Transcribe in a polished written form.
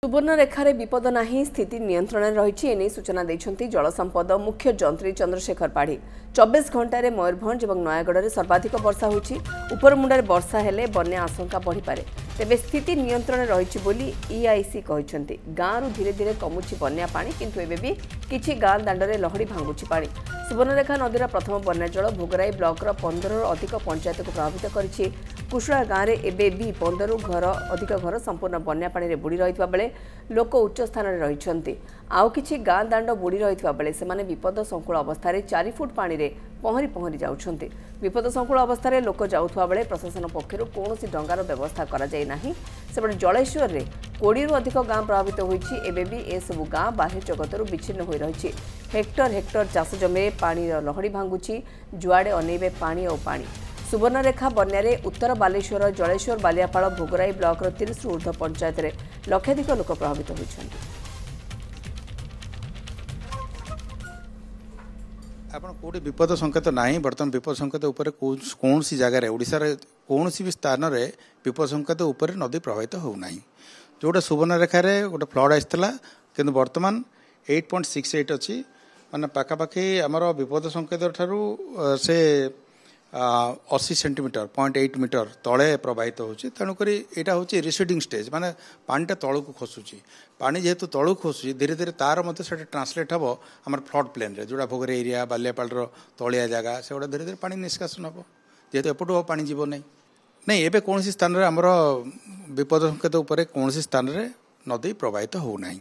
सुवर्णरेखार विपद नहीं स्थिति नियंत्रण रही एने सूचना देते जलसंपद मुख्य जंत्री चंद्रशेखर पाढ़ी 24 घंटे मयूरभंज और नयागढ़ में सर्वाधिक वर्षा होती उपरमुंडे वर्षा हेले बन्या आशंका बढ़ीपे तेज स्थिति नियंत्रण रही ईआईसी कहते गाँव धीरे धीरे कमुची बन्या पानी किंतु एबे भी किछि गाँ दांडे लहड़ी भांगुची पानी सुवर्णरेखा नदीर प्रथम बन्या जल भोगराई ब्लॉकर 15 अधिक पंचायत को प्रभावित करिछि कुशुळा गाँव में एबे भी 15 अधिक घर संपूर्ण बन्या पानी रे बुड़ी रहितबा बेले लोक उच्च स्थान में रहिछन्ति आउ किछि गाँ दांड बुड़ी रहितबा बेले सेमाने विपद संकुल अवस्था 4 फुट पानी रे पहरी पहरी जाउछन्ति विपद संकुल अवस्था लोक जाउथबा बेले प्रशासन पक्षरु कोनोसी डंगार व्यवस्था करा जाय नाही सेबडे जलेश्वर रे 20 अधिक गाँ प्रभावित होईछि एबे भी ए सब गाँ बाह्य जगतरु विच्छिन्न होई रहिछि हेक्टर हेक्टर चाष जमी पानी लहड़ी भांगुछि जुआड़े अनेबे पानी और पानी सुवर्णरेखा बन्यारे उत्तर बालेश्वर जलेश्वर बालियापाड़ भोगराई ब्लॉकर 30 रु ऊर्ध्व पंचायत में लक्षाधिक लोक प्रभावित होइछन्ति। आपण कोडी विपद संकेत नाही बर्तमान विपद संकेत ऊपर कौन सी जगह रे ओडिसा रे कौन सी भी स्थान रे विपद संकेत ऊपर नदी प्रभावित हो नाही जोटा सुवर्णरेखा रे गोटे फ्लड आइसला किंतु वर्तमान 8.68 अछि माने पाखापाखि आमर विपद संकेत ठारू से 80 सेंटीमीटर 0.8 मीटर तले प्रवाहित होची तेणुकरी यहाँ हूँ रिसीडिंग स्टेज माने पानीटा तलू खसुची पानी जेहेतु तलू खसुची धीरे धीरे तार मत से ट्रांसलेट हम आम फ्लड प्लेन रे जोड़ा भोगरे एरिया बालियापाड़ तलिया जगह से धीरे धीरे पानी निष्कासन हम जेहेतु एपटू पानी जीव नहीं नहीं एवं कौन स्थान आमर विपद संकेत कौन स्थान नदी प्रवाहित हो नहीं।